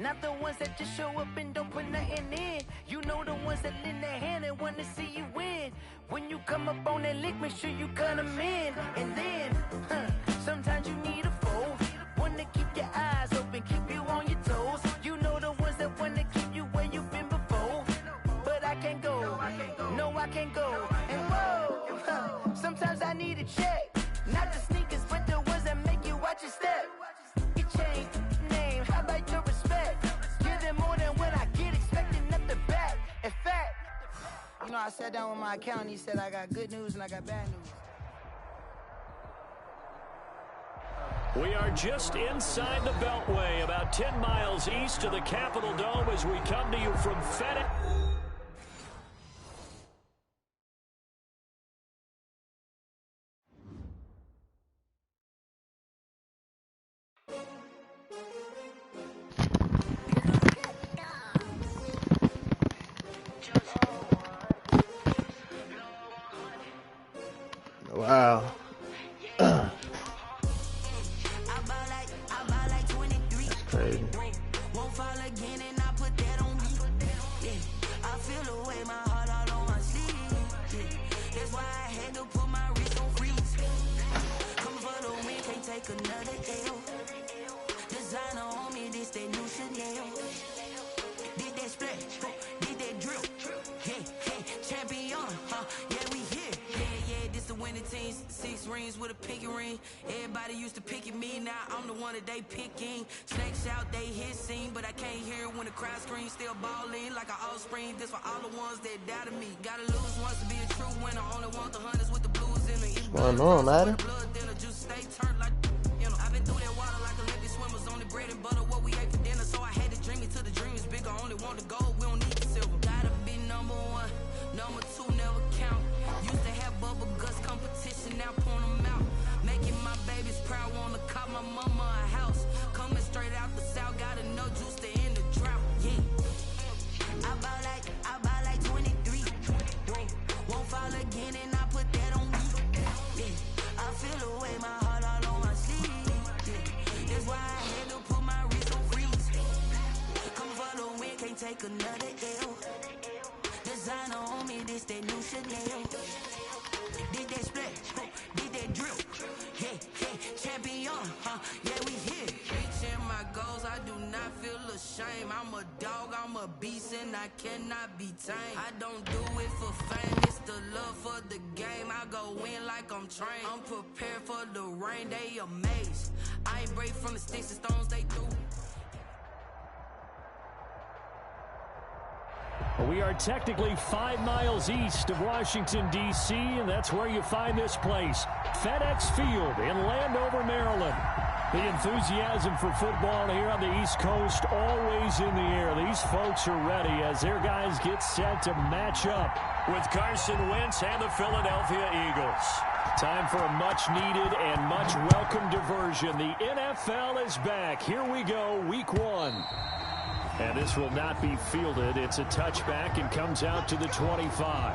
Not the ones that just show up and don't put nothing in. You know the ones that lend their hand and want to see you win. When you come up on that lick, make sure you cut them in. And then, sometimes you need a fold. One to keep your eyes open, keep you on your toes. You know the ones that want to keep you where you've been before. But I can't go, no I can't go. And whoa, sometimes I need a check. Not the sneakers, but the ones that make you watch your step. You change name, how about your respect? Give them more than what I get, expecting nothing back. In fact, you know, I sat down with my accountant, he said I got good news and I got bad news. We are just inside the Beltway, about 10 miles east of the Capitol Dome as we come to you from FedEx. Wow. That's crazy. Won't fall again and I put that on me. Yeah, I feel the way my heart all on my sleeve. Yeah, that's why I had to put my wrist on freeze. Coming for the win, can't take another L. Designer on me, this that new Chanel. Did that splash, did that drill. Yeah, champion, yeah, we here. Yeah, this the winning team. 6 rings with a pinky ring. Everybody used to pick at me, now I'm the one that they picking. Snakes out, they hit scene, but I can't hear it when the crowd screams. Still balling like an offspring. This for all the ones that doubted me. Gotta lose once to be a true winner. Only want the hunters with the blues in the east. What's going on, Madden? I've been through that water like Olympic swimmers. Only bread and butter, what we ate for dinner. So I had to dream it till the dream is bigger. Only want the gold, we don't need the silver. Gotta be number 1, number 2 never count. Used to have bubble guts competition, now point them out. Making my babies proud, wanna cop my mama a house. Coming straight out the south, got enough juice to end the drought. Yeah, I buy like 23. Won't fall again and I put that on me. Yeah, I feel the way my heart all on my sleeve. Yeah, that's why I had to put my wrist on freeze. Coming for the win, can't take another L. Designer on me, this that new Chanel. Did that splash, did that drill. Yeah, champion, yeah, we here. Reaching my goals, I do not feel ashamed. I'm a dog, I'm a beast, and I cannot be tamed. I don't do it for fame, it's the love for the game. I go in like I'm trained. I'm prepared for the rain, they amazed. I ain't break from the sticks and stones they threw. We are technically 5 miles east of Washington, D.C., and that's where you find this place, FedEx Field in Landover, Maryland. The enthusiasm for football here on the East Coast always in the air. These folks are ready as their guys get set to match up with Carson Wentz and the Philadelphia Eagles. Time for a much-needed and much-welcome diversion. The NFL is back. Here we go, Week 1. And this will not be fielded. It's a touchback and comes out to the 25.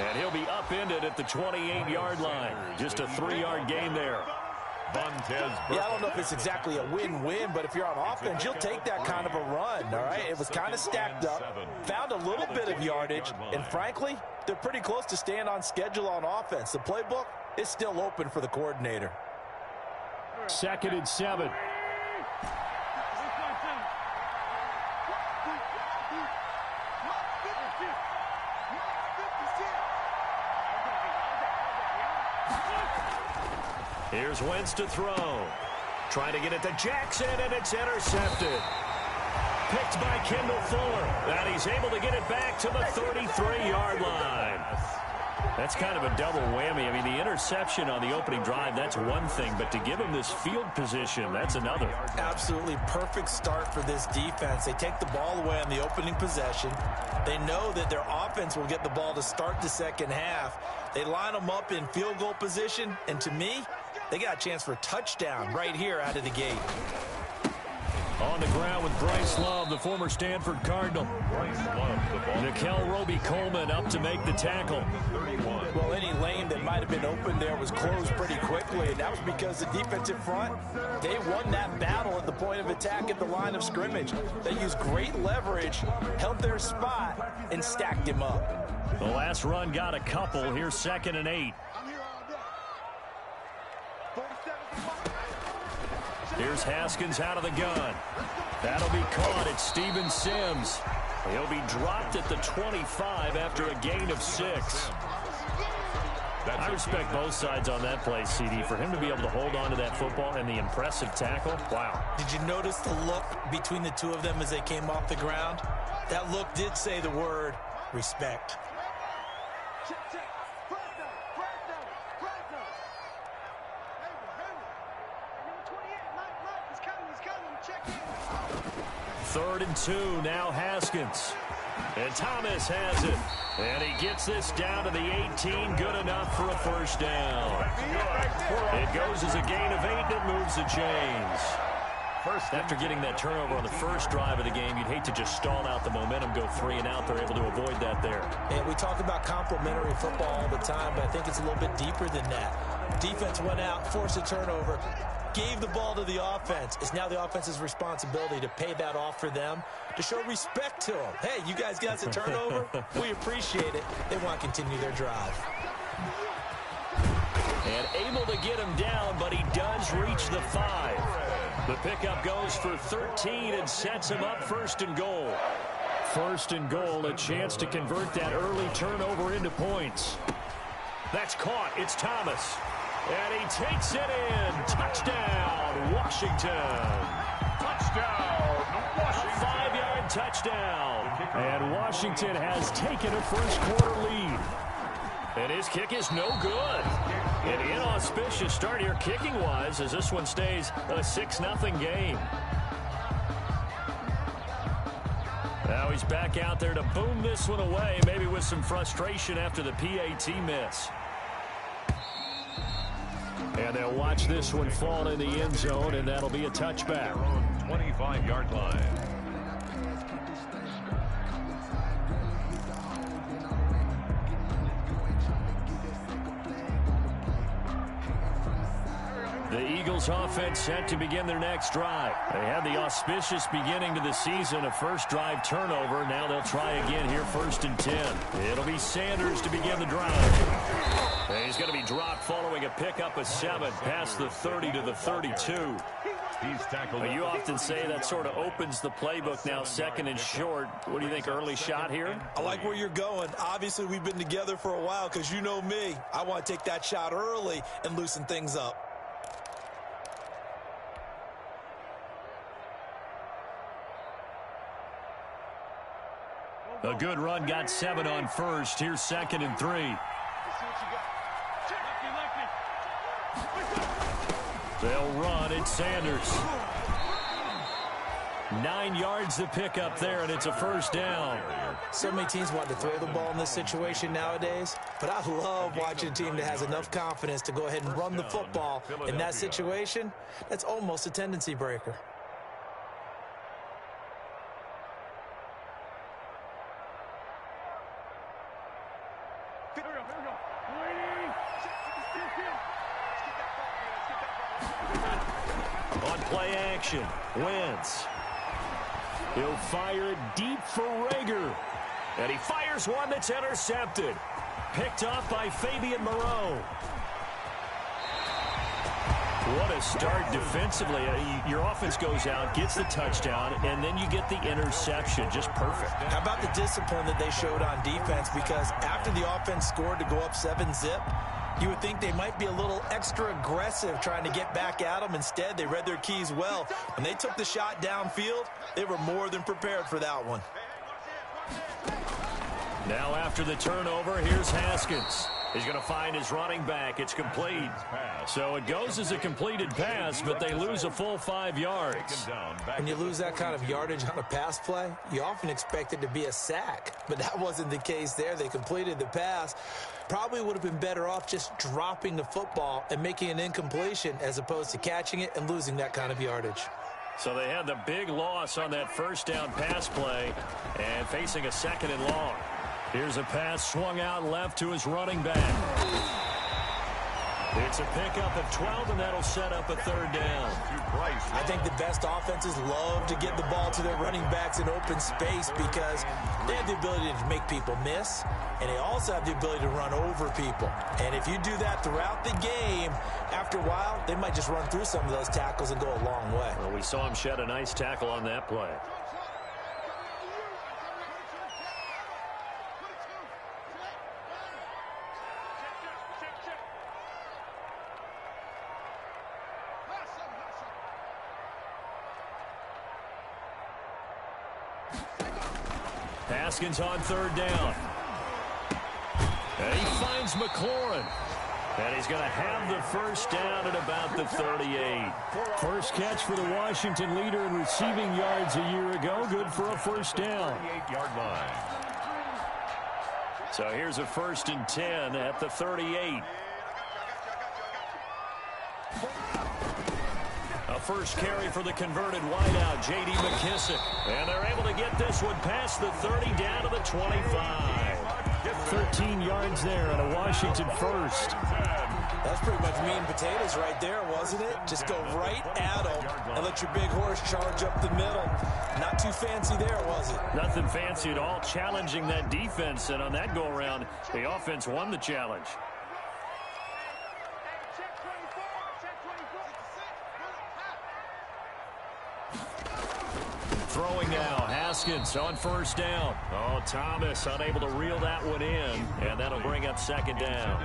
And he'll be upended at the 28-yard line. Just a 3-yard gain there. Yeah, I don't know if it's exactly a win-win, but if you're on offense, you'll take that kind of a run, all right? It was kind of stacked up, found a little bit of yardage, and frankly, they're pretty close to staying on schedule on offense. The playbook is still open for the coordinator. 2nd and 7. Here's Wentz to throw. Trying to get it to Jackson, and it's intercepted. Picked by Kendall Fuller. And he's able to get it back to the 33-yard That's kind of a double whammy. I mean, the interception on the opening drive, that's one thing, but to give him this field position, that's another. Absolutely perfect start for this defense. They take the ball away on the opening possession. They know that their offense will get the ball to start the second half. They line them up in field goal position, and to me, they got a chance for a touchdown right here out of the gate. On the ground with Bryce Love, the former Stanford Cardinal. Nickel Roby-Coleman up to make the tackle. Well, any lane that might have been open there was closed pretty quickly, and that was because the defensive front, they won that battle at the point of attack at the line of scrimmage. They used great leverage, held their spot, and stacked him up. The last run got a couple. Here's 2nd and 8. Here's Haskins out of the gun. That'll be caught. It's Steven Sims. He'll be dropped at the 25 after a gain of 6. I respect both sides on that play, CD. For him to be able to hold on to that football and the impressive tackle, wow. Did you notice the look between the two of them as they came off the ground? That look did say the word respect. Third and 2, now Haskins. And Thomas has it. And he gets this down to the 18, good enough for a first down. It goes as a gain of 8, and it moves the chains. After getting that turnover on the first drive of the game, you'd hate to just stall out the momentum, go 3 and out. They're able to avoid that there. And we talk about complementary football all the time, but I think it's a little bit deeper than that. Defense went out, forced a turnover, gave the ball to the offense. It's now the offense's responsibility to pay that off for them, to show respect to them. Hey, you guys got the turnover? We appreciate it. They want to continue their drive. And able to get him down, but he does reach the 5. The pickup goes for 13 and sets him up 1st and goal. 1st and goal, a chance to convert that early turnover into points. That's caught. It's Thomas. And he takes it in. Touchdown, Washington. Touchdown, Washington. A 5-yard touchdown. And Washington has taken a first-quarter lead. And his kick is no good. An inauspicious start here kicking-wise as this one stays a 6-0 game. Now he's back out there to boom this one away, maybe with some frustration after the PAT miss. And they'll watch this one fall in the end zone, and that'll be a touchback. 25-yard line. The Eagles offense set to begin their next drive. They had the auspicious beginning to the season, a first drive turnover. Now they'll try again here, 1st and 10. It'll be Sanders to begin the drive. And he's going to be dropped following a pickup of 7 past the 30 to the 32. You often say that sort of opens the playbook now, 2nd and short. What do you think, early shot here? I like where you're going. Obviously, we've been together for a while because you know me. I want to take that shot early and loosen things up. A good run got 7 on first. Here's 2nd and 3. They'll run. It's Sanders. 9 yards to pick up there, and it's a first down. So many teams want to throw the ball in this situation nowadays, but I love watching a team that has enough confidence to go ahead and run the football. In that situation, that's almost a tendency breaker. On play action, Wentz. He'll fire it deep for Rager. And he fires one that's intercepted. Picked off by Fabian Moreau. What a start defensively. Your offense goes out, gets the touchdown, and then you get the interception. Just perfect. How about the discipline that they showed on defense? Because after the offense scored to go up 7-zip, you would think they might be a little extra aggressive trying to get back at them. Instead, they read their keys well. When they took the shot downfield, they were more than prepared for that one. Now after the turnover, here's Haskins. He's going to find his running back. It's complete. So it goes as a completed pass, but they lose a full 5 yards. When you lose that kind of yardage on a pass play, you often expect it to be a sack. But that wasn't the case there. They completed the pass. Probably would have been better off just dropping the football and making an incompletion as opposed to catching it and losing that kind of yardage. So they had the big loss on that first down pass play and facing a 2nd and long. Here's a pass swung out left to his running back. It's a pickup of 12, and that'll set up a 3rd down. I think the best offenses love to get the ball to their running backs in open space because they have the ability to make people miss, and they also have the ability to run over people. And if you do that throughout the game, after a while, they might just run through some of those tackles and go a long way. Well, we saw him shed a nice tackle on that play. Haskins on 3rd down. And he finds McLaurin. And he's going to have the first down at about the 38. First catch for the Washington leader in receiving yards a year ago. Good for a first down. 38-yard line. So here's a 1st and 10 at the 38. A first carry for the converted wideout, J.D. McKissick. And they're able to get this one past the 30 down to the 25. 13 yards there and a Washington first. That's pretty much meat and potatoes right there, wasn't it? Just go right at them and let your big horse charge up the middle. Not too fancy there, was it? Nothing fancy at all, challenging that defense. And on that go-around, the offense won the challenge. Throwing now, Haskins on 1st down. Oh, Thomas unable to reel that one in, and that'll bring up 2nd down.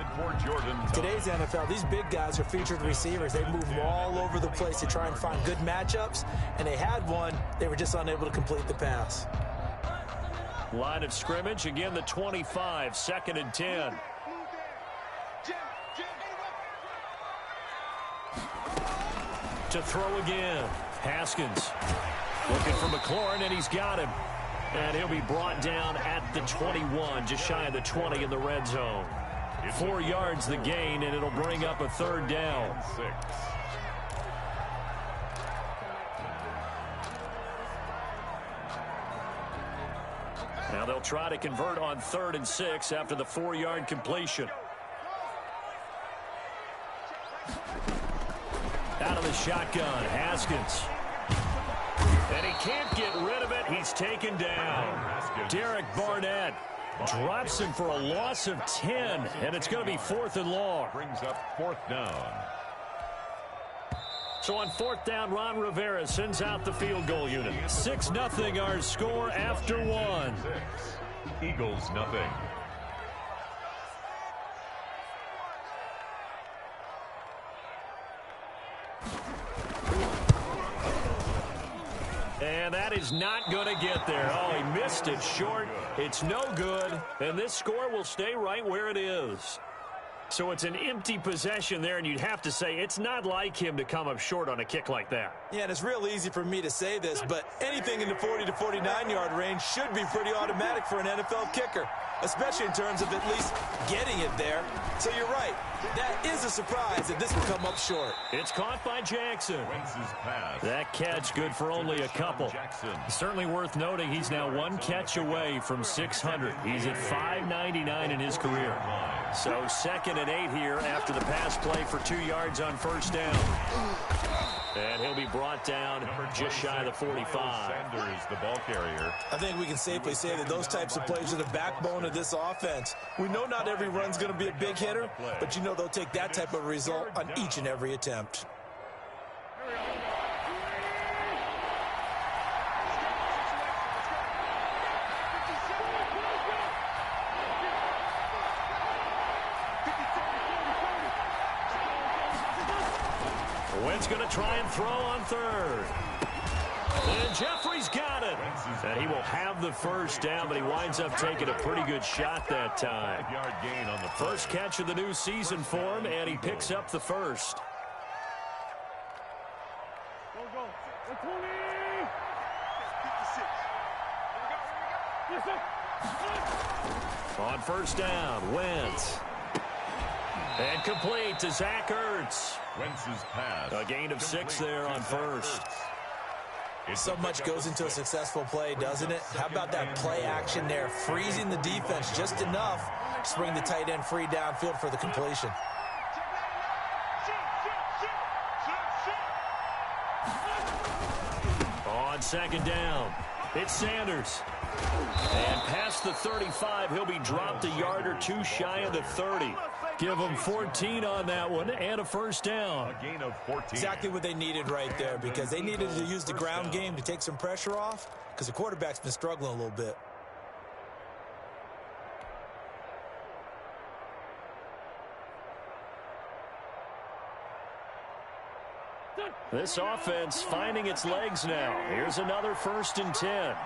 Today's NFL, these big guys are featured receivers. They move all over the place to try and find good matchups, and they had one. They were just unable to complete the pass. Line of scrimmage, again the 25, 2nd and 10. To throw again, Haskins. Looking for McLaurin, and he's got him. And he'll be brought down at the 21, just shy of the 20 in the red zone. 4 yards the gain, and it'll bring up a 3rd down. Now they'll try to convert on 3rd and 6 after the 4-yard completion. Out of the shotgun, Haskins. And he can't get rid of it. He's taken down. Derek Barnett drops him for a loss of 10, and it's going to be 4th and long. Brings up 4th down. So on 4th down, Ron Rivera sends out the field goal unit. 6-0 our score after 1. Eagles nothing. And that is not going to get there. Oh, he missed it short. It's no good. And this score will stay right where it is. So it's an empty possession there, and you'd have to say it's not like him to come up short on a kick like that. Yeah, and it's real easy for me to say this, but anything in the 40 to 49-yard range should be pretty automatic for an NFL kicker, especially in terms of at least getting it there. So you're right. That is a surprise that this will come up short. It's caught by Jackson. That catch good for only a couple. Certainly worth noting he's now 1 catch away from 600. He's at 599 in his career. So 2nd and 8 here after the pass play for 2 yards on 1st down. And he'll be brought down just shy of the 45. Sanders, the ball carrier. I think we can safely say that those types of plays are the backbone of this offense. We know not every run's going to be a big hitter, but you know they'll take that type of result on each and every attempt. Wentz going to try and throw on 3rd. And Jeffrey's got it. And he will have the first down, but he winds up taking a pretty good shot that time. 5-yard gain on the First catch of the new season for him, and he picks up the first. On first down, Wentz. And complete to Zach Ertz. Wentz's pass. A gain of 6 there on first. So much goes into a successful play, doesn't it? How about that play action there, freezing the defense just enough to bring the tight end free downfield for the completion. On second down, it's Sanders. And past the 35, he'll be dropped a yard or two shy of the 30. Give them 14 on that one and a first down. A gain of 14. Exactly what they needed right there, because they needed to use the ground game to take some pressure off, because the quarterback's been struggling a little bit. This offense finding its legs now. Here's another 1st and 10.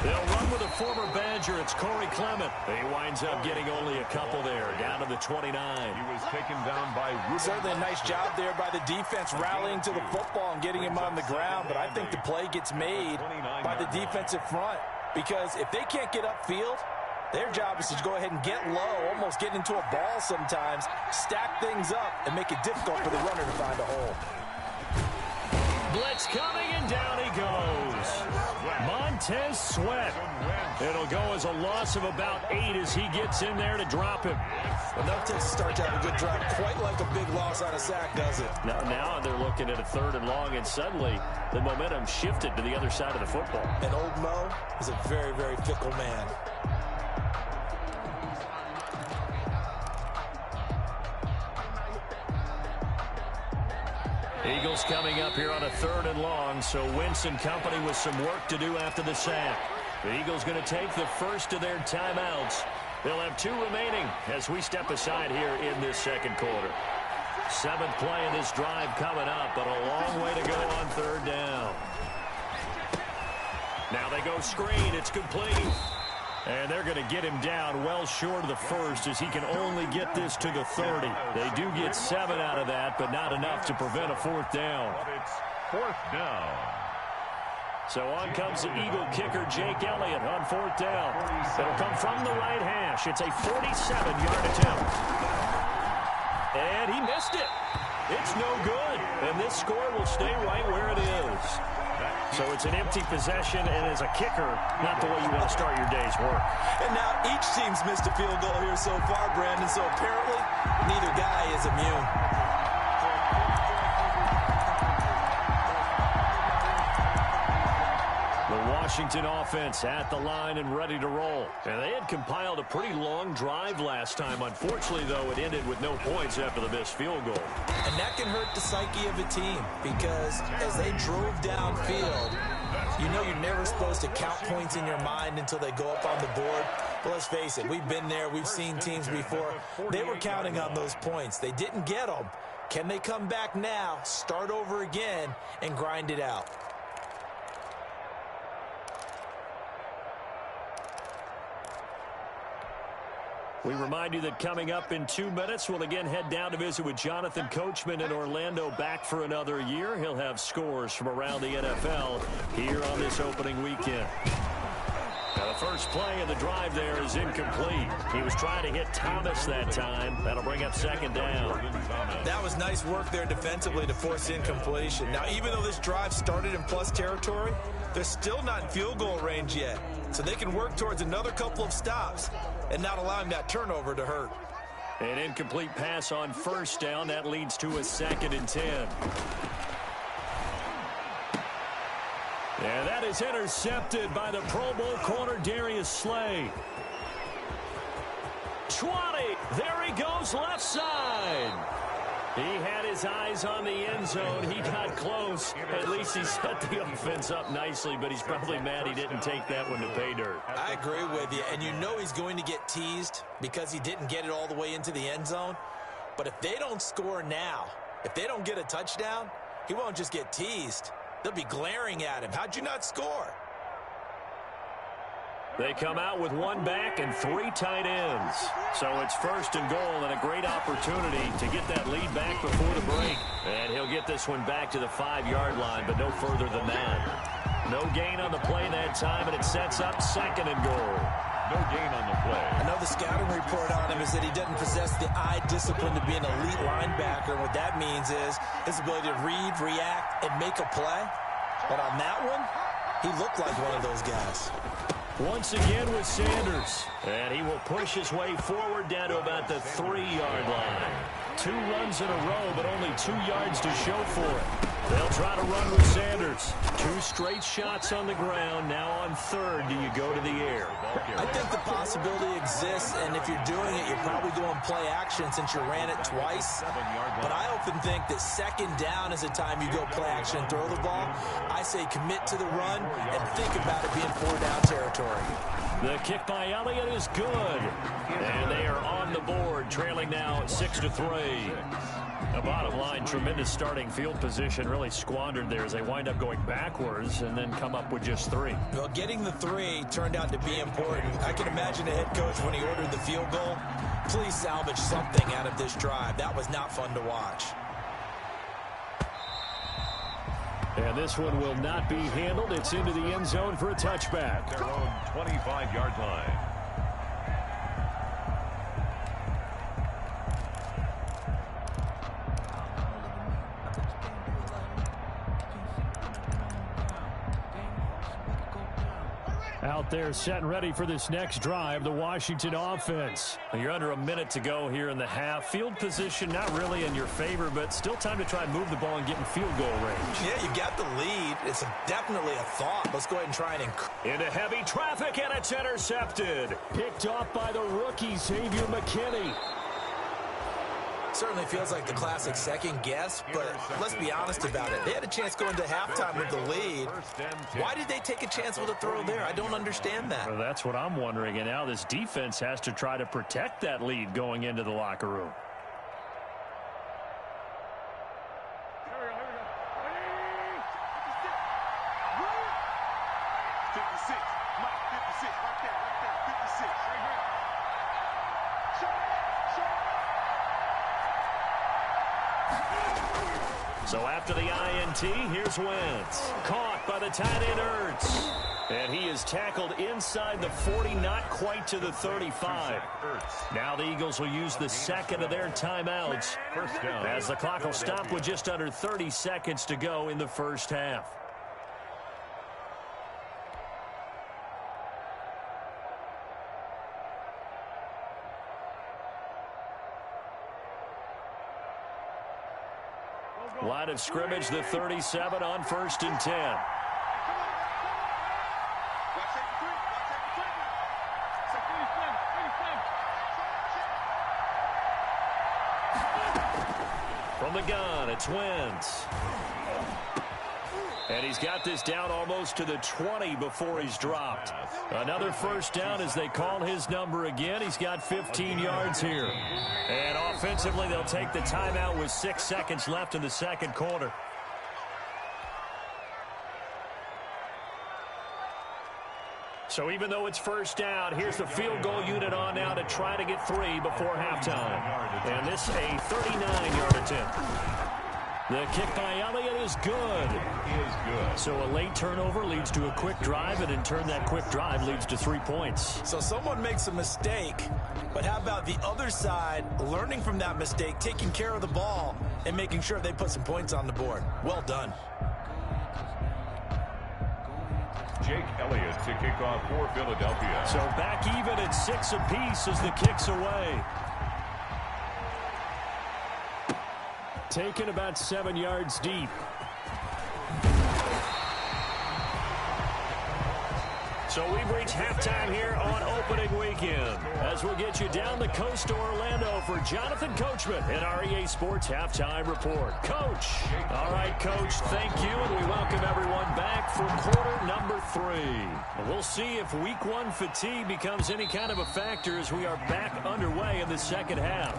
They'll run with a former Badger. It's Corey Clement. He winds up getting only a couple there, down to the 29. He was taken down by Ruben. Certainly a nice job there by the defense rallying to the football and getting him on the ground, but I think the play gets made by the defensive front, because if they can't get upfield, their job is to go ahead and get low, almost get into a ball sometimes, stack things up, and make it difficult for the runner to find a hole. Blitz coming, and down he goes. Montez Sweat. It'll go as a loss of about 8 as he gets in there to drop him. Enough to start to have a good drive, quite like a big loss on a sack, does it? Now they're looking at a 3rd and long, and suddenly the momentum shifted to the other side of the football. And old Mo is a very, very fickle man. Eagles coming up here on a 3rd and long, so Wentz and company with some work to do after the sack. The Eagles going to take the first of their timeouts. They'll have 2 remaining as we step aside here in this second quarter. 7th play of this drive coming up, but a long way to go on 3rd down. Now they go screen. It's complete. And they're going to get him down well short of the first, as he can only get this to the 30. They do get 7 out of that, but not enough to prevent a 4th down. But it's 4th down. So on comes the Eagle kicker, Jake Elliott, on 4th down. It'll come from the right hash. It's a 47-yard attempt. And he missed it. It's no good. And this score will stay right where it is. So it's an empty possession, and as a kicker, not the way you want to start your day's work. And now each team's missed a field goal here so far, Brandon, so apparently neither guy is immune. The Washington offense at the line and ready to roll. And they had compiled a pretty long drive last time. Unfortunately, though, it ended with no points after the missed field goal. And that can hurt the psyche of a team, because as they drove downfield, you know you're never supposed to count points in your mind until they go up on the board. But let's face it, we've been there. We've seen teams before. They were counting on those points. They didn't get them. Can they come back now, start over again, and grind it out? We remind you that coming up in 2 minutes, we'll again head down to visit with Jonathan Coachman in Orlando, back for another year. He'll have scores from around the NFL here on this opening weekend. Now the first play of the drive there is incomplete. He was trying to hit Thomas that time. That'll bring up 2nd down. That was nice work there defensively to force incompletion. Now, even though this drive started in plus territory, they're still not in field goal range yet. So they can work towards another couple of stops and not allowing that turnover to hurt. An incomplete pass on 1st down. That leads to a 2nd and 10. And that is intercepted by the Pro Bowl corner, Darius Slay. 20. There he goes, left side. He had his eyes on the end zone. He got close. At least he set the offense up nicely, but he's probably mad he didn't take that one to pay dirt. I agree with you, and you know he's going to get teased because he didn't get it all the way into the end zone. But if they don't score now, if they don't get a touchdown, he won't just get teased. They'll be glaring at him. How'd you not score? They come out with one back and 3 tight ends. So it's 1st and goal and a great opportunity to get that lead back before the break. And he'll get this one back to the 5-yard line, but no further than that. No gain on the play that time, and it sets up 2nd and goal. No gain on the play. I know the scouting report on him is that he doesn't possess the eye discipline to be an elite linebacker. And what that means is his ability to read, react, and make a play. But on that one, he looked like one of those guys. Once again with Sanders. And he will push his way forward down to about the 3-yard line. 2 runs in a row, but only 2 yards to show for it. They'll try to run with Sanders. 2 straight shots on the ground. Now on 3rd, do you go to the air? I think the possibility exists, and if you're doing it, you're probably going play action since you ran it twice. But I often think that 2nd down is the time you go play action and throw the ball. I say commit to the run and think about it being 4-down territory. The kick by Elliott is good. And they are on the board, trailing now 6-3. The bottom line, tremendous starting field position, really squandered there as they wind up going backwards and then come up with just 3. Well, getting the 3 turned out to be important. I can imagine the head coach when he ordered the field goal. Please salvage something out of this drive. That was not fun to watch. And this one will not be handled. It's into the end zone for a touchback. Their own 25-yard line. Out there set and ready for this next drive, the Washington offense. You're under a minute to go here in the half. Field position not really in your favor, but still time to try and move the ball and get in field goal range. Yeah, you got the lead. It's definitely a thought. Let's go ahead and try and into heavy traffic, and it's intercepted. Picked off by the rookie, Xavier McKinney. Certainly feels like the classic second guess, but let's be honest about it. They had a chance going to halftime with the lead. Why did they take a chance with a throw there? I don't understand that. Well, that's what I'm wondering, and now this defense has to try to protect that lead going into the locker room. So after the INT, here's Wentz. Caught by the tight end Ertz. And he is tackled inside the 40, not quite to the 35. Now the Eagles will use the 2nd of their timeouts as the clock will stop with just under 30 seconds to go in the first half. Line of scrimmage, the 37 on 1st and 10. From the gun, it's Wentz. And he's got this down almost to the 20 before he's dropped. Another first down as they call his number again. He's got 15 yards here. And offensively, they'll take the timeout with 6 seconds left in the second quarter. So even though it's first down, here's the field goal unit on now to try to get 3 before halftime. And this a 39-yard attempt. The kick by Elliott is good. So a late turnover leads to a quick drive, and in turn that quick drive leads to 3 points. So someone makes a mistake, but how about the other side learning from that mistake, taking care of the ball, and making sure they put some points on the board? Well done. Jake Elliott to kick off for Philadelphia. So back even at 6 apiece as the kick's away. Taken about 7 yards deep. So we've reached halftime here on opening weekend as we'll get you down the coast to Orlando for Jonathan Coachman in our EA Sports Halftime Report. Coach. All right, Coach, thank you, and we welcome everyone back for quarter number 3. We'll see if week 1 fatigue becomes any kind of a factor as we are back underway in the second half.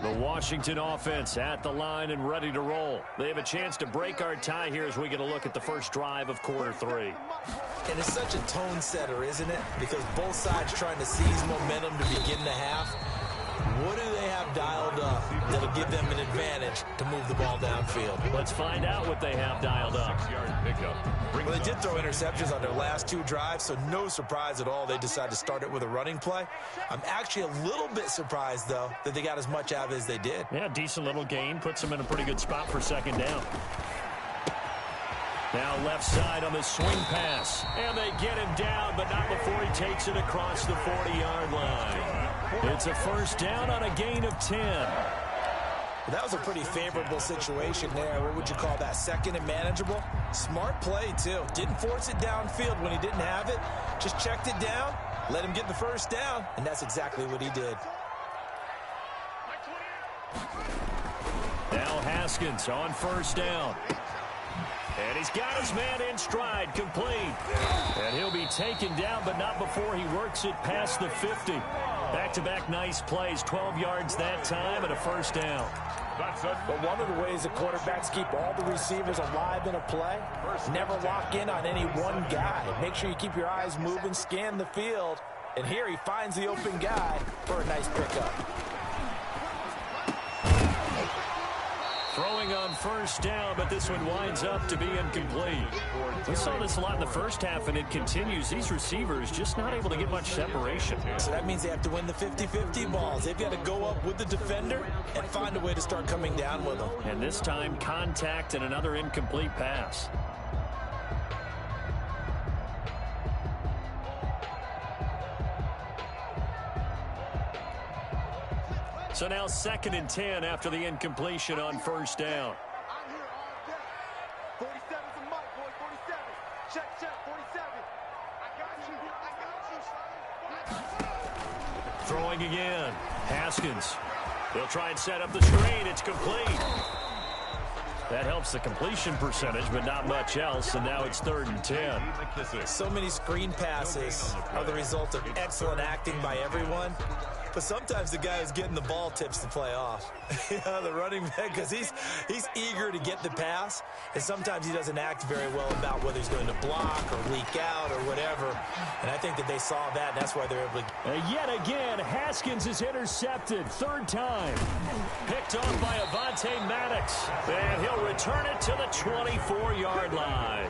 The Washington offense at the line and ready to roll. They have a chance to break our tie here as we get a look at the first drive of quarter 3. And it's such a tone setter, isn't it? Because both sides trying to seize momentum to begin the half. What do they have dialed up that'll give them an advantage to move the ball downfield? Let's find out what they have dialed up. Well, they did throw interceptions on their last 2 drives, so no surprise at all they decided to start it with a running play. I'm actually a little bit surprised, though, that they got as much out of it as they did. Yeah, decent little gain. Puts them in a pretty good spot for second down. Now left side on the swing pass. And they get him down, but not before he takes it across the 40-yard line. It's a first down on a gain of 10. That was a pretty favorable situation there. What would you call that? Second and manageable? Smart play, too. Didn't force it downfield when he didn't have it. Just checked it down, let him get the first down, and that's exactly what he did. Now Haskins on first down. And he's got his man in stride, complete. And he'll be taken down, but not before he works it past the 50. Back-to-back nice plays, 12 yards that time, and a first down. But one of the ways that quarterbacks keep all the receivers alive in a play, never lock in on any one guy. Make sure you keep your eyes moving, scan the field. And here he finds the open guy for a nice pickup. Throwing on first down, but this one winds up to be incomplete. We saw this a lot in the first half, and it continues. These receivers just not able to get much separation. So that means they have to win the 50-50 balls. They've got to go up with the defender and find a way to start coming down with them. And this time, contact and another incomplete pass. So now 2nd and 10 after the incompletion on first down. I'm here all day. 47's a mic, boy. 47. Check, 47. I got you. Throwing again. Haskins. They'll try and set up the screen. It's complete. That helps the completion percentage, but not much else, and now it's 3rd and 10. So many screen passes are the result of excellent acting by everyone. But sometimes the guy who's getting the ball tips the play off. The running back, because he's eager to get the pass, and sometimes he doesn't act very well about whether he's going to block or leak out or whatever. And I think that they saw that, and that's why they're able to. Yet again, Haskins is intercepted. 3rd time. Picked off by Avonte Maddox. And he'll return it to the 24-yard line.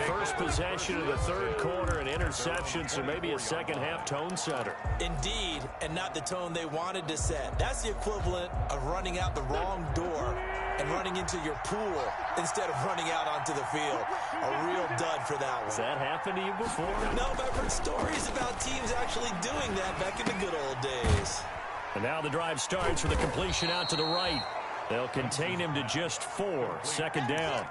First possession of the 3rd quarter, an interception, so maybe a second-half tone setter. Indeed, and not the tone they wanted to set. That's the equivalent of running out the wrong door and running into your pool instead of running out onto the field. A real dud for that one. Has that happened to you before? No, but I've heard stories about teams actually doing that back in the good old days. And now the drive starts with a completion out to the right. They'll contain him to just 4. 2nd down.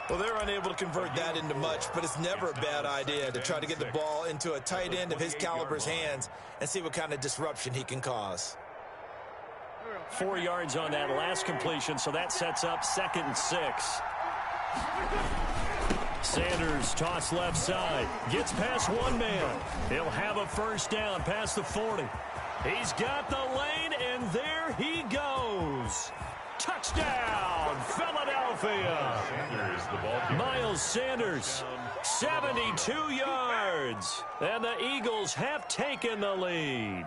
Well, they're unable to convert that into much, but it's never a bad idea to try to get the ball into a tight end of his caliber's hands and see what kind of disruption he can cause. 4 yards on that last completion, so that sets up 2nd and 6. Sanders toss left side. Gets past one man. He'll have a first down past the 40. He's got the lane, and there he goes. Touchdown, Philadelphia. Miles Sanders, 72 yards. And the Eagles have taken the lead.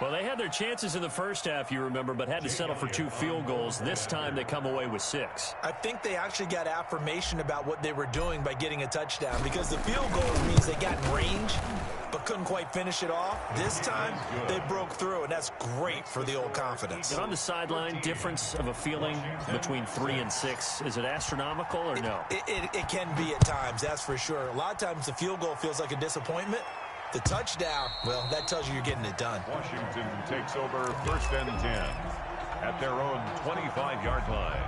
Well, they had their chances in the first half, you remember, but had to settle for 2 field goals. This time they come away with 6. I think they actually got affirmation about what they were doing by getting a touchdown, because the field goal means they got in range but couldn't quite finish it off. This time they broke through, and that's great for the old confidence. And on the sideline, difference of a feeling between 3 and 6, is it astronomical or no? It can be at times, that's for sure. A lot of times the field goal feels like a disappointment. The touchdown, well, that tells you you're getting it done. Washington takes over 1st and 10 at their own 25-yard line.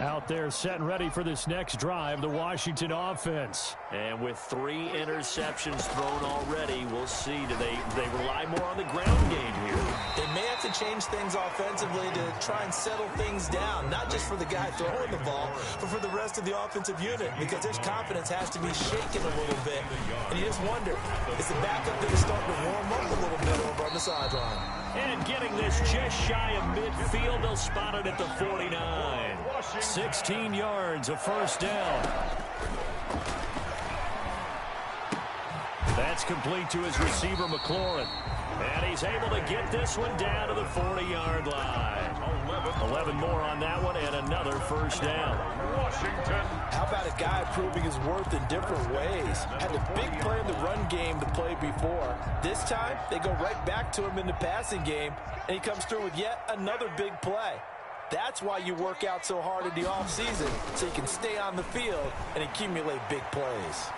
Out there set and ready for this next drive, the Washington offense. And with 3 interceptions thrown already, we'll see. Do they rely more on the ground game here? They may have to change things offensively to try and settle things down, not just for the guy throwing the ball, but for the rest of the offensive unit, because their confidence has to be shaken a little bit. And you just wonder, is the backup going to start to warm up a little bit over on the sideline? And getting this just shy of midfield, they'll spot it at the 49. 16 yards, a first down. That's complete to his receiver, McLaurin. And he's able to get this one down to the 40-yard line. 11 more on that one and another first down. Washington. How about a guy proving his worth in different ways? Had a big play in the run game to play before. This time, they go right back to him in the passing game, and he comes through with yet another big play. That's why you work out so hard in the offseason, so you can stay on the field and accumulate big plays.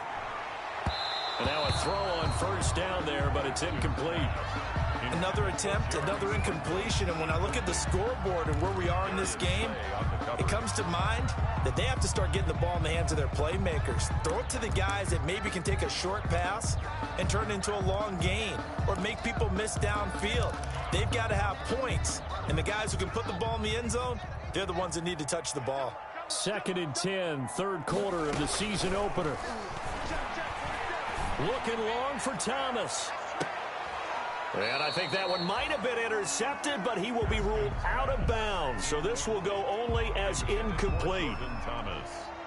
And now a throw on first down there, but it's incomplete. Another attempt, another incompletion, and when I look at the scoreboard and where we are in this game, it comes to mind that they have to start getting the ball in the hands of their playmakers. Throw it to the guys that maybe can take a short pass and turn it into a long gain or make people miss downfield. They've got to have points, and the guys who can put the ball in the end zone, they're the ones that need to touch the ball. 2nd and 10, third quarter of the season opener. Looking long for Thomas. And I think that one might have been intercepted, but he will be ruled out of bounds. So this will go only as incomplete.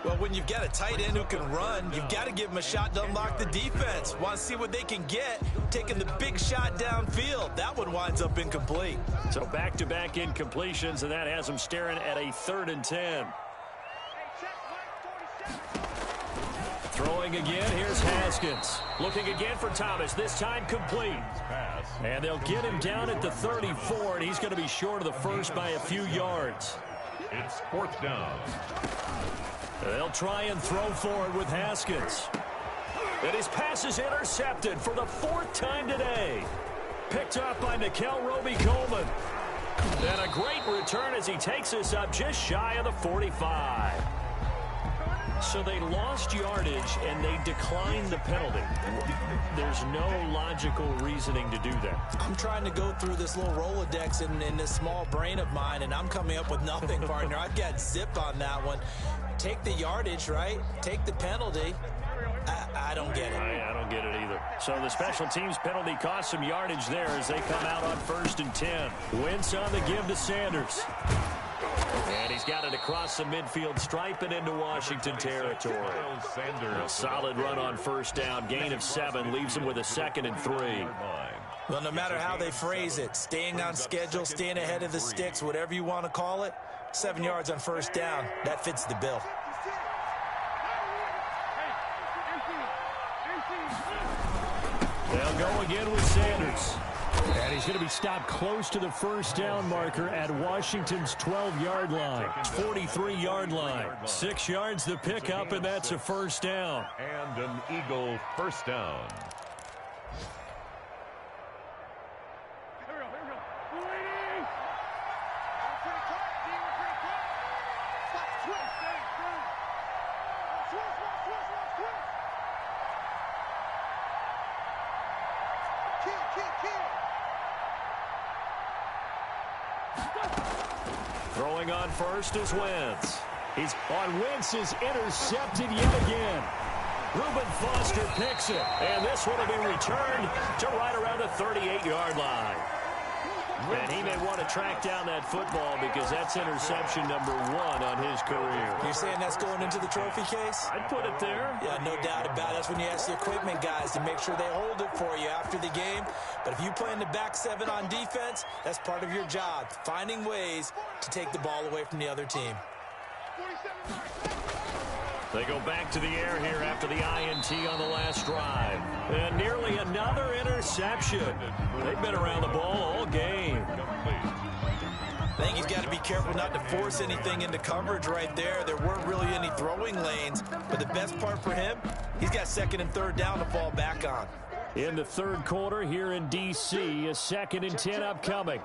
Well, when you've got a tight end who can run, you've got to give him a shot to unlock the defense. Want to see what they can get, taking the big shot downfield. That one winds up incomplete. So back-to-back incompletions, and that has him staring at a 3rd and 10. Throwing again, here's Haskins. Looking again for Thomas, this time complete. And they'll get him down at the 34, and he's going to be short of the first by a few yards. It's 4th down. They'll try and throw forward with Haskins. And his pass is intercepted for the 4th time today. Picked up by Nickell Robey-Coleman. And a great return as he takes us up just shy of the 45. So they lost yardage, and they declined the penalty. There's no logical reasoning to do that. I'm trying to go through this little Rolodex in this small brain of mine, and I'm coming up with nothing, partner. I've got zip on that one. Take the yardage, right? Take the penalty. I don't get it. I don't get it either. So the special teams penalty cost some yardage there as they come out on 1st and 10. Wentz on the give to Sanders. And he's got it across the midfield stripe and into Washington territory. A solid run on first down. Gain of 7 leaves him with a 2nd and 3. Well, no matter how they phrase it, staying on schedule, staying ahead of the sticks, whatever you want to call it, 7 yards on first down, that fits the bill. They'll go again with Sanders. And he's going to be stopped close to the first down marker at Washington's 12-yard line. 43-yard line. 6 yards the pickup, and that's a first down. And an Eagle first down. Throwing on first is Wentz. He's on Wentz is intercepted yet again. Reuben Foster picks it, and this one will be returned to right around the 38-yard line. And he may want to track down that football because that's interception number 1 on his career. You're saying that's going into the trophy case? I'd put it there. Yeah, no doubt about it. That's when you ask the equipment guys to make sure they hold it for you after the game. But if you play in the back 7 on defense, that's part of your job, finding ways to take the ball away from the other team. They go back to the air here after the INT on the last drive. And nearly another interception. They've been around the ball all game. I think he's got to be careful not to force anything into coverage right there. There weren't really any throwing lanes. But the best part for him, he's got 2nd and 3rd down to fall back on. In the third quarter here in D.C., a 2nd and 10 upcoming.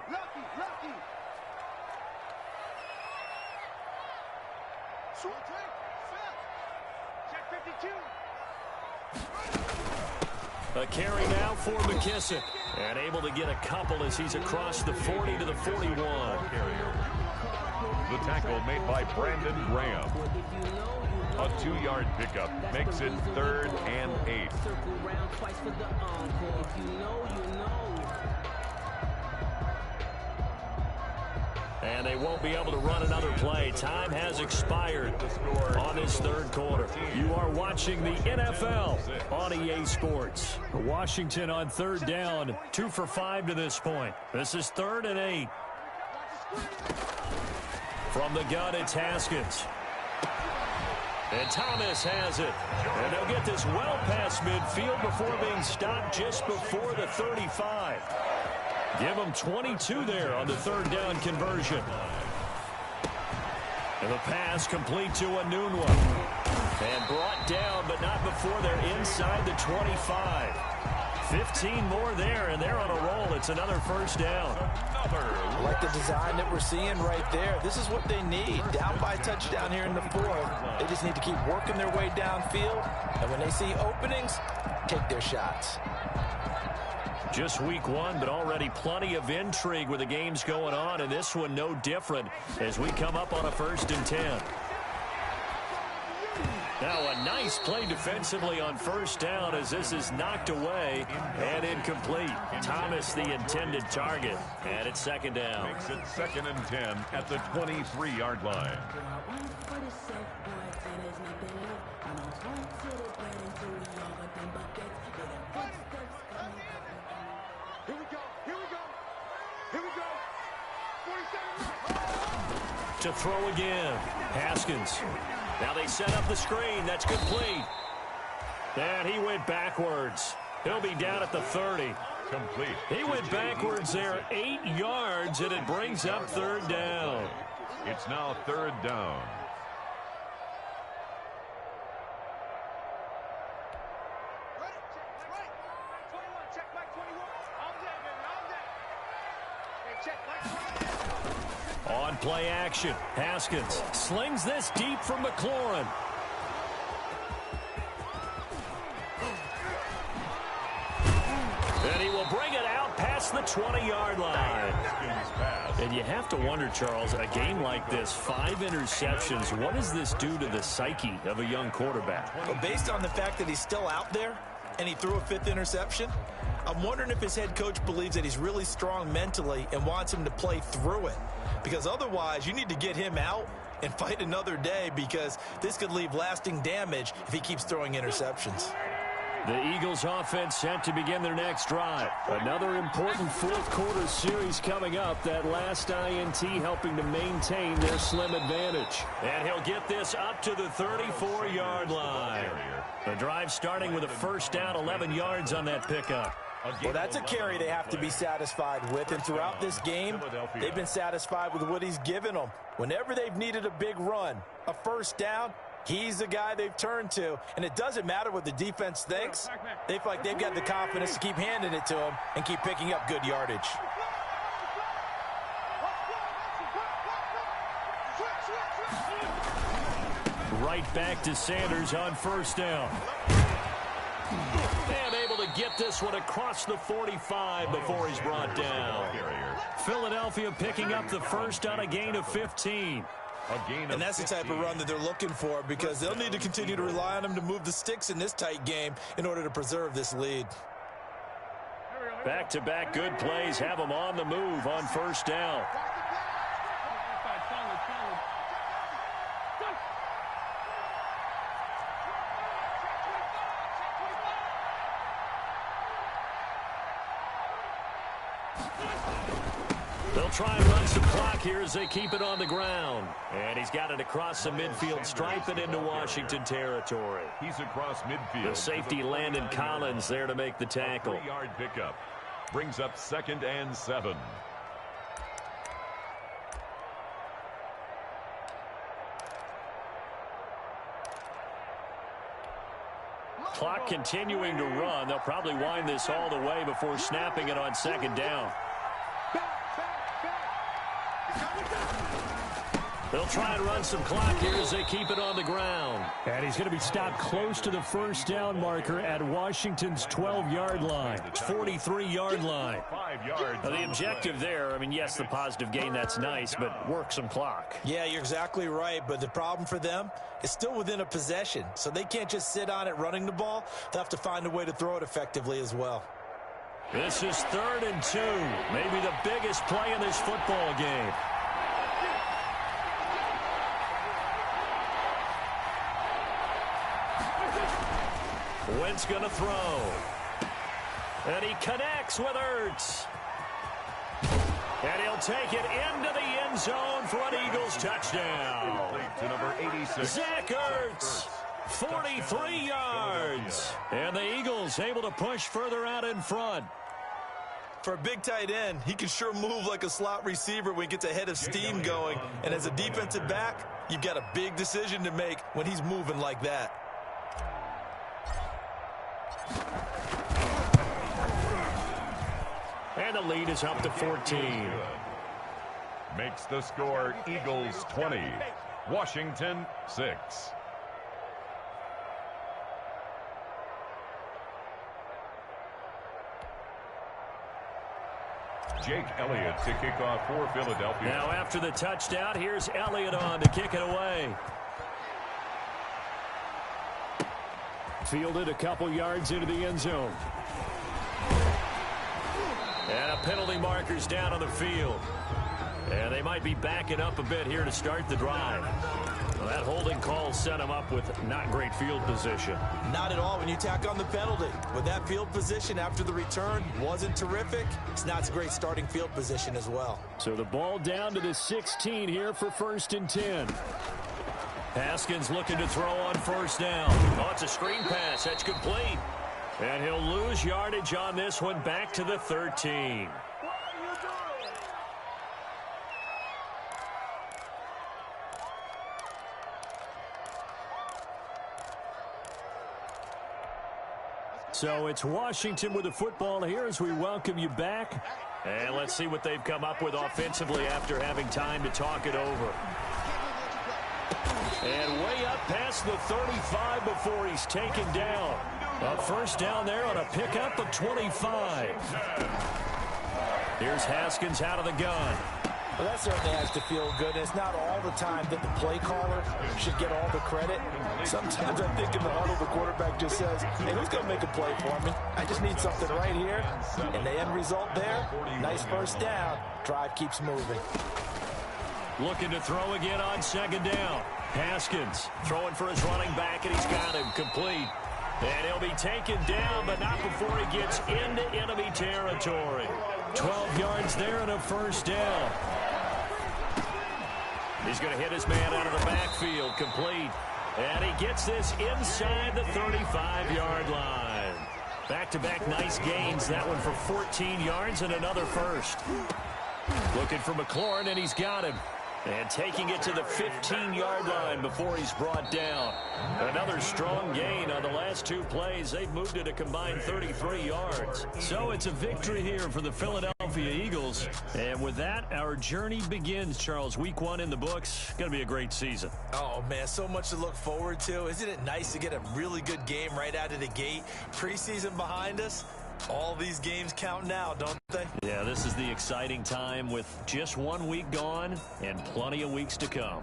A carry now for McKissick. And able to get a couple as he's across the 40 to the 41. The tackle made by Brandon Graham. A 2-yard pickup makes it 3rd and 8. And they won't be able to run another play. Time has expired on this third quarter. You are watching the NFL on EA Sports. Washington on third down, 2 for 5 to this point. This is 3rd and 8. From the gun, it's Haskins. And Thomas has it. And they'll get this well past midfield before being stopped just before the 35. Give them 22 there on the third down conversion. And the pass complete to Enunwa. And brought down, but not before they're inside the 25. 15 more there, and they're on a roll. It's another first down. I like the design that we're seeing right there. This is what they need. Down by a touchdown here in the 4th. They just need to keep working their way downfield. And when they see openings, take their shots. Just week 1, but already plenty of intrigue with the games going on, and this one no different as we come up on a 1st and 10. Now a nice play defensively on first down as this is knocked away and incomplete. Thomas the intended target, and it's 2nd down. Makes it 2nd and 10 at the 23-yard line. Here we go. Here we go. Here we go. 47. To throw again. Haskins. Now they set up the screen. That's complete. And he went backwards. He'll be down at the 30. Complete. He went backwards there 8 yards, and it brings up 3rd down. It's now 3rd down. On play action, Haskins slings this deep from McLaurin. And he will bring it out past the 20-yard line. And you have to wonder, Charles, a game like this, 5 interceptions, what does this do to the psyche of a young quarterback? Well, based on the fact that he's still out there and he threw a 5th interception, I'm wondering if his head coach believes that he's really strong mentally and wants him to play through it. Because otherwise, you need to get him out and fight another day, because this could leave lasting damage if he keeps throwing interceptions. The Eagles offense set to begin their next drive. Another important 4th quarter series coming up. That last INT helping to maintain their slim advantage. And he'll get this up to the 34-yard line. The drive starting with a first down, 11 yards on that pickup. Well, that's a carry they have to be satisfied with, and throughout this game, they've been satisfied with what he's given them. Whenever they've needed a big run, a first down, he's the guy they've turned to, and it doesn't matter what the defense thinks. They feel like they've got the confidence to keep handing it to him and keep picking up good yardage. Right back to Sanders on first down. And able to get this one across the 45 before he's brought down. Philadelphia picking up the first on a gain of 15. And that's the type of run that they're looking for, because they'll need to continue to rely on him to move the sticks in this tight game in order to preserve this lead. Back-to-back good plays have them on the move on first down. They'll try and run some clock here as they keep it on the ground. And he's got it across the midfield stripe and into Washington territory. He's across midfield. The safety Landon Collins there to make the tackle. 3-yard pickup. Brings up 2nd and 7. Clock continuing to run. They'll probably wind this all the way before snapping it on 2nd down. They'll try and run some clock here as they keep it on the ground. And he's going to be stopped close to the first down marker at Washington's 12-yard line, 43-yard line. 5 yards. Now, the objective there, I mean, yes, the positive gain, that's nice, but work some clock. Yeah, you're exactly right, but the problem for them is still within a possession, so they can't just sit on it running the ball. They'll have to find a way to throw it effectively as well. This is 3rd and 2, maybe the biggest play in this football game. Wentz going to throw. And he connects with Ertz. And he'll take it into the end zone for an Eagles touchdown. To number 86. Zach Ertz, 43 yards. And the Eagles able to push further out in front. For a big tight end, he can sure move like a slot receiver when he gets a head of steam going. And as a defensive back, you've got a big decision to make when he's moving like that. And the lead is up to 14. Makes the score Eagles 20, Washington 6. Jake Elliott to kick off for Philadelphia. Now after the touchdown, here's Elliott on to kick it away. Fielded a couple yards into the end zone. And a penalty marker's down on the field. And they might be backing up a bit here to start the drive. Well, that holding call set him up with not great field position. Not at all when you tack on the penalty. With that field position after the return wasn't terrific, it's not a great starting field position as well. So the ball down to the 16 here for 1st and 10. Haskins looking to throw on 1st down. Oh, it's a screen pass. That's complete. And he'll lose yardage on this one back to the 13. So it's Washington with the football here as we welcome you back. And let's see what they've come up with offensively after having time to talk it over. And way up past the 35 before he's taken down. A 1st down there on a pickup of 25. Here's Haskins out of the gun. Well, that certainly has to feel good. It's not all the time that the play caller should get all the credit. Sometimes I think in the huddle, the quarterback just says, hey, who's going to make a play for me? I just need something right here. And the end result there, nice 1st down. Drive keeps moving. Looking to throw again on 2nd down. Haskins throwing for his running back, and he's got him complete. And he'll be taken down, but not before he gets into enemy territory. 12 yards there and a 1st down. He's going to hit his man out of the backfield, complete. And he gets this inside the 35-yard line. Back-to-back nice gains. That one for 14 yards and another 1st. Looking for McLaurin, and he's got him. And taking it to the 15-yard line before he's brought down. Another strong gain on the last 2 plays. They've moved it a combined 33 yards. So it's a victory here for the Philadelphia Eagles. And with that, our journey begins, Charles. Week 1 in the books. Going to be a great season. Oh, man, so much to look forward to. Isn't it nice to get a really good game right out of the gate? Preseason behind us. All these games count now, don't they? Yeah, this is the exciting time with just 1 week gone and plenty of weeks to come.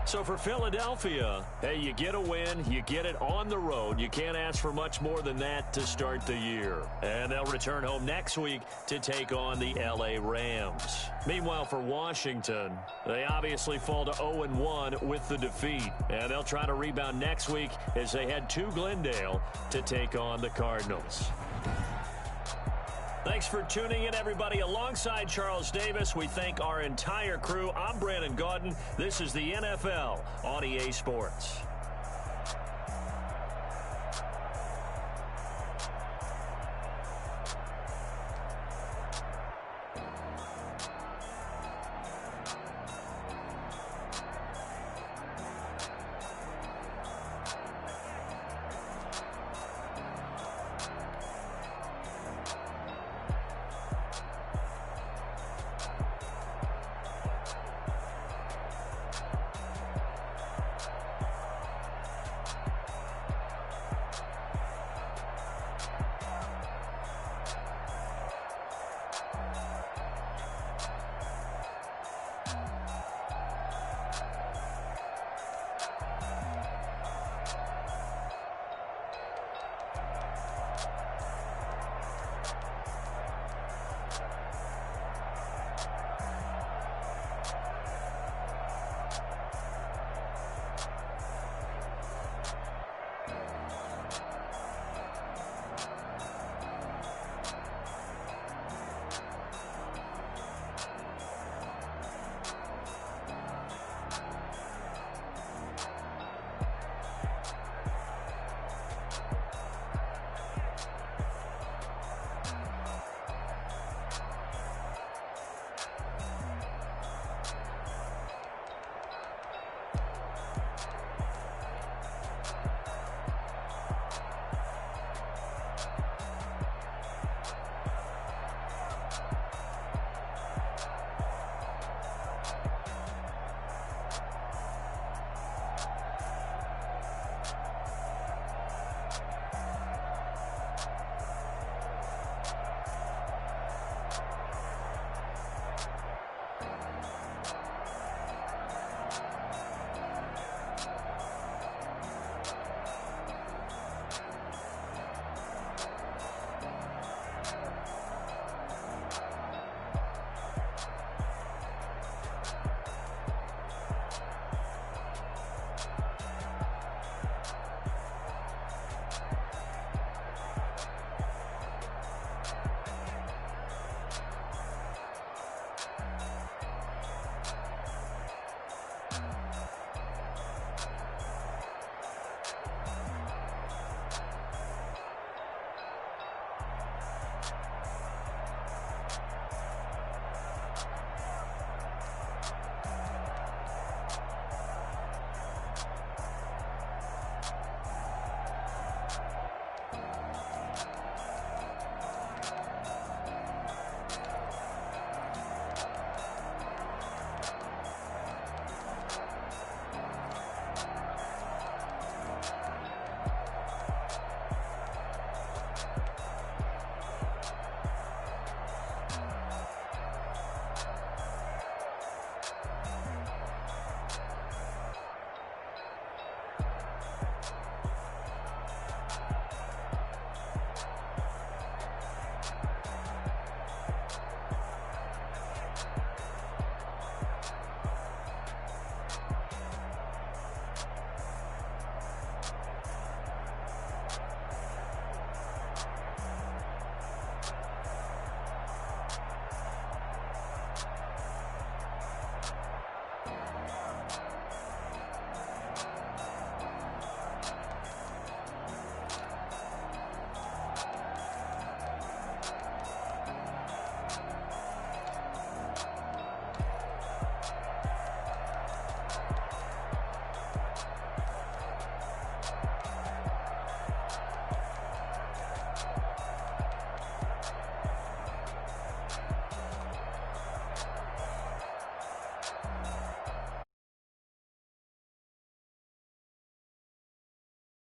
So for Philadelphia, hey, you get a win, you get it on the road. You can't ask for much more than that to start the year. And they'll return home next week to take on the LA Rams. Meanwhile, for Washington, they obviously fall to 0-1 with the defeat. And they'll try to rebound next week as they head to Glendale to take on the Cardinals. Thanks for tuning in, everybody. Alongside Charles Davis, we thank our entire crew. I'm Brandon Gaudin. This is the NFL on EA Sports.